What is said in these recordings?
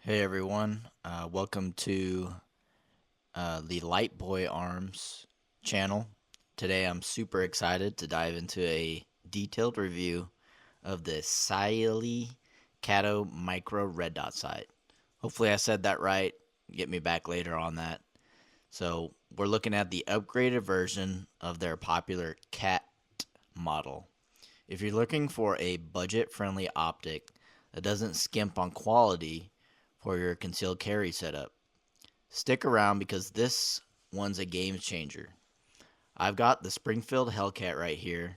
Hey everyone, welcome to the Light Boy Arms channel. Today I'm super excited to dive into a detailed review of the Cyelee CAT0 micro red dot sight. Hopefully I said that right. Get me back later on that. So we're looking at the upgraded version of their popular CAT model. If you're looking for a budget-friendly optic that doesn't skimp on quality for your concealed carry setup, stick around because this one's a game changer. I've got the Springfield Hellcat right here,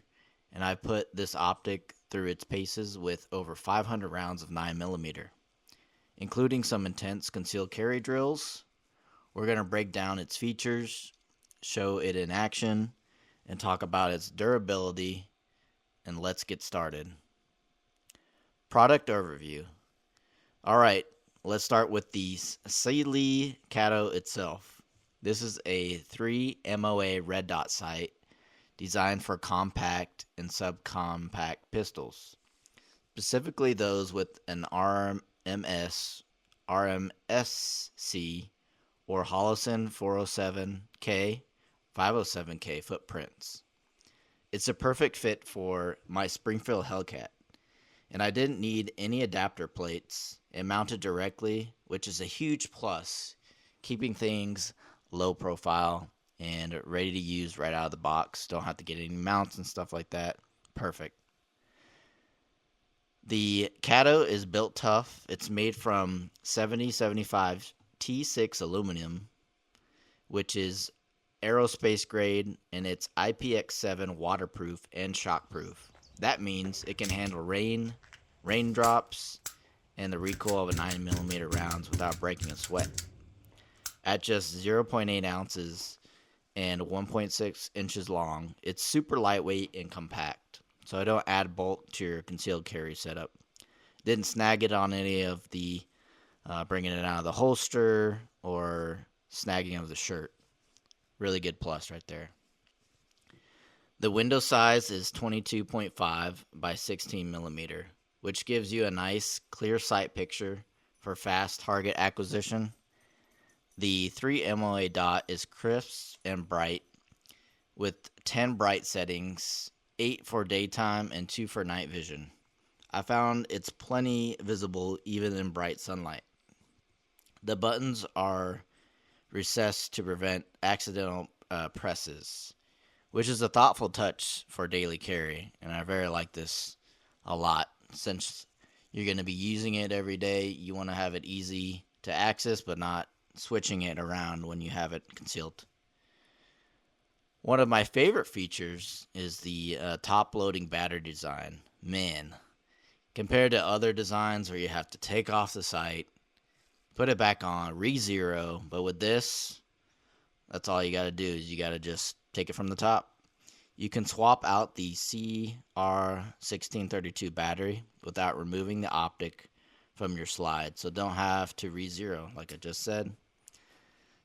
and I've put this optic through its paces with over 500 rounds of 9mm, including some intense concealed carry drills. We're going to break down its features, show it in action, and talk about its durability, and let's get started. Product overview. Alright, let's start with the Cyelee CAT0 itself. This is a 3 MOA red dot sight designed for compact and subcompact pistols, specifically those with an RMS, RMSC, or Holosun 407K, 507K footprints. It's a perfect fit for my Springfield Hellcat, and I didn't need any adapter plates. It mounted directly, which is a huge plus, keeping things low profile and ready to use right out of the box. Don't have to get any mounts and stuff like that. Perfect. The CAT0 is built tough. It's made from 7075 T6 aluminum, which is aerospace grade, and it's IPX7 waterproof and shockproof. That means it can handle rain, raindrops, and the recoil of a 9mm rounds without breaking a sweat. At just 0.8 ounces and 1.6 inches long, it's super lightweight and compact, so I don't add bulk to your concealed carry setup. Didn't snag it on any of the bringing it out of the holster or snagging of the shirt. Really good plus right there. The window size is 22.5 by 16mm, which gives you a nice clear sight picture for fast target acquisition. The 3 MOA dot is crisp and bright with 10 bright settings, 8 for daytime and 2 for night vision. I found it's plenty visible even in bright sunlight. The buttons are recessed to prevent accidental presses, which is a thoughtful touch for daily carry, and I very like this a lot. Since you're going to be using it every day, you want to have it easy to access, but not switching it around when you have it concealed. One of my favorite features is the top-loading battery design. Man, compared to other designs where you have to take off the sight, put it back on, re-zero, but with this, that's all you got to do is you got to just take it from the top. You can swap out the CR1632 battery without removing the optic from your slide, so don't have to re-zero like I just said.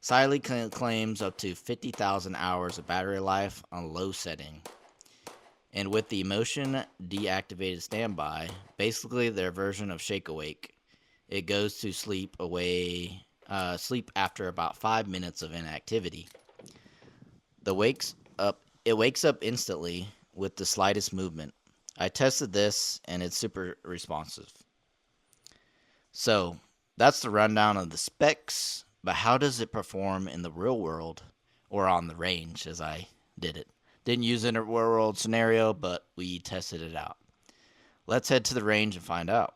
Cyelee claims up to 50,000 hours of battery life on low setting. And with the Motion Deactivated Standby, basically their version of Shake Awake, it goes to sleep after about 5 minutes of inactivity. It wakes up instantly with the slightest movement. I tested this and it's super responsive. So that's the rundown of the specs, but how does it perform in the real world or on the range as I did it? Didn't use it in a real world scenario, but we tested it out. Let's head to the range and find out.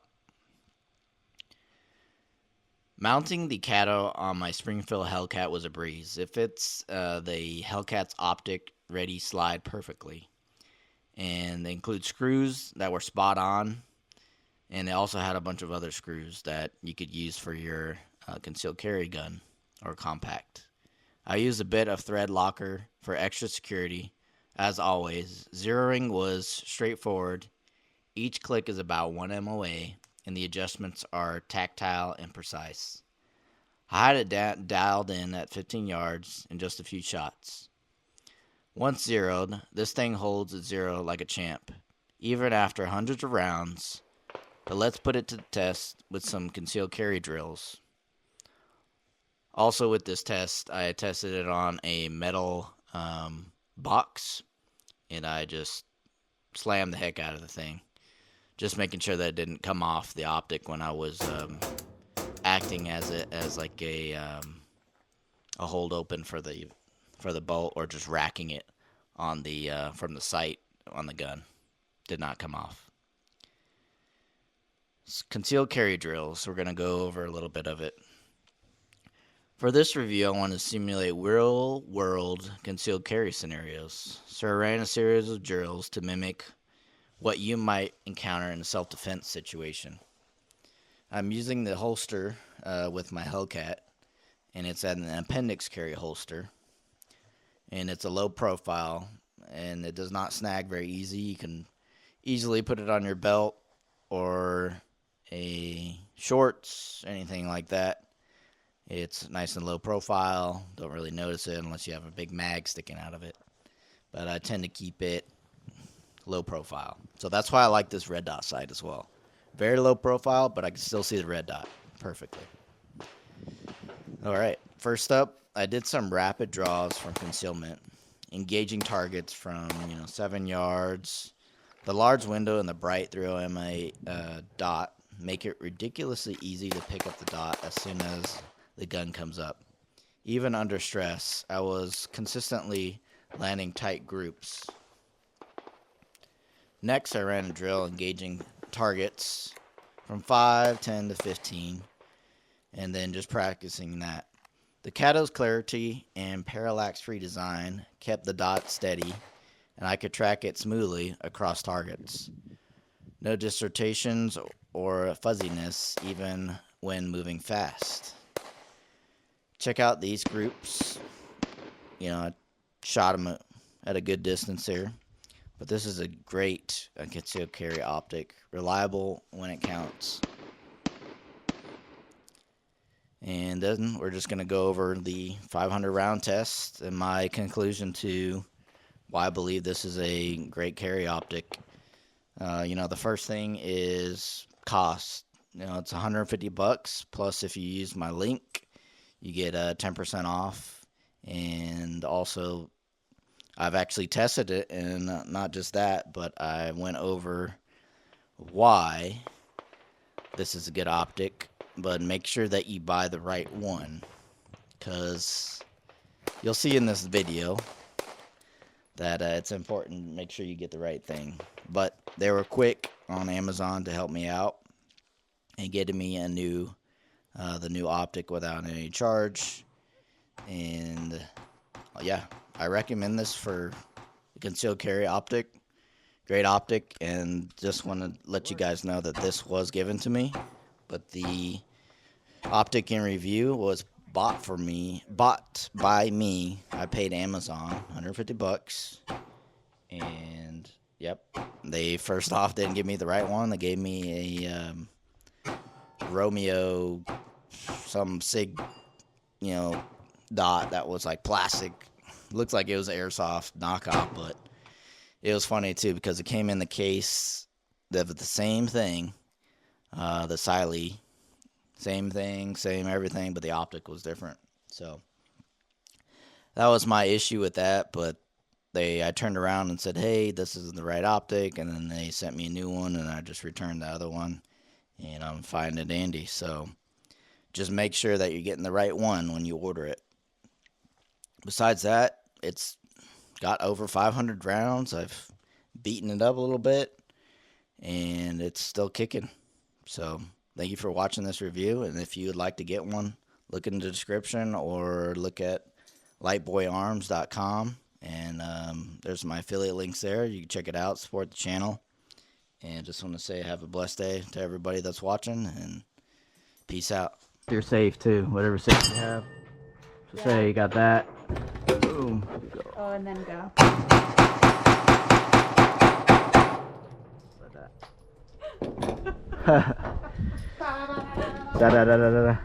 Mounting the CAT0 on my Springfield Hellcat was a breeze. It fits the Hellcat's optic ready slide perfectly. And they include screws that were spot on. And they also had a bunch of other screws that you could use for your concealed carry gun or compact. I used a bit of thread locker for extra security. As always, zeroing was straightforward. Each click is about 1 MOA. And the adjustments are tactile and precise. I had it dialed in at 15 yards in just a few shots. Once zeroed, this thing holds at zero like a champ. Even after hundreds of rounds, But let's put it to the test with some concealed carry drills. Also with this test, I tested it on a metal box, and I just slammed the heck out of the thing. Just making sure that it didn't come off the optic when I was acting as like a hold open for the bolt, or just racking it on the from the sight on the gun. Did not come off. Concealed carry drills. We're going to go over a little bit of it. For this review, I want to simulate real-world concealed carry scenarios. So I ran a series of drills to mimic what you might encounter in a self-defense situation. I'm using the holster with my Hellcat, and it's an appendix carry holster. And it's a low profile, and it does not snag very easy. You can easily put it on your belt or a shorts, anything like that. It's nice and low profile. Don't really notice it unless you have a big mag sticking out of it. But I tend to keep it low profile. So that's why I like this red dot sight as well. Very low profile, but I can still see the red dot perfectly. Alright, first up, I did some rapid draws from concealment, engaging targets from 7 yards. The large window and the bright 308 dot make it ridiculously easy to pick up the dot as soon as the gun comes up. Even under stress, I was consistently landing tight groups. Next, I ran a drill engaging targets from 5, 10 to 15, and then just practicing that. The CAT0's clarity and parallax-free design kept the dot steady, and I could track it smoothly across targets. No distortions or fuzziness, even when moving fast. Check out these groups. I shot them at a good distance here. But this is a great concealed carry optic. Reliable when it counts. And then we're just going to go over the 500 round test and my conclusion to why I believe this is a great carry optic. The first thing is cost. It's $150 plus if you use my link, you get 10% off. And also, I've actually tested it, and not just that, but I went over why this is a good optic. But make sure that you buy the right one, because you'll see in this video that it's important to make sure you get the right thing. But they were quick on Amazon to help me out and getting me the new optic without any charge. And yeah, I recommend this for the concealed carry optic. Great optic, and just want to let you guys know that this was given to me, but the optic in review was bought by me. I paid Amazon $150, and yep, they first off didn't give me the right one. They gave me a Romeo some SIG dot that was like plastic. Looks like it was airsoft knockoff, but it was funny too because it came in the case of the same thing, the Cyelee, same thing, same everything, but the optic was different. So that was my issue with that. But I turned around and said, "Hey, this isn't the right optic," and then they sent me a new one, and I just returned the other one, and I'm fine and dandy. So just make sure that you're getting the right one when you order it. Besides that, it's got over 500 rounds. I've beaten it up a little bit, and it's still kicking. So thank you for watching this review, and if you would like to get one, look in the description or look at lightboyarms.com, and there's my affiliate links there. You can check it out, support the channel, and just want to say have a blessed day to everybody that's watching, and peace out. You're safe too, whatever safe you have. So say you got that. Boom. Go. Oh, and then go. Like that. Da da da da da.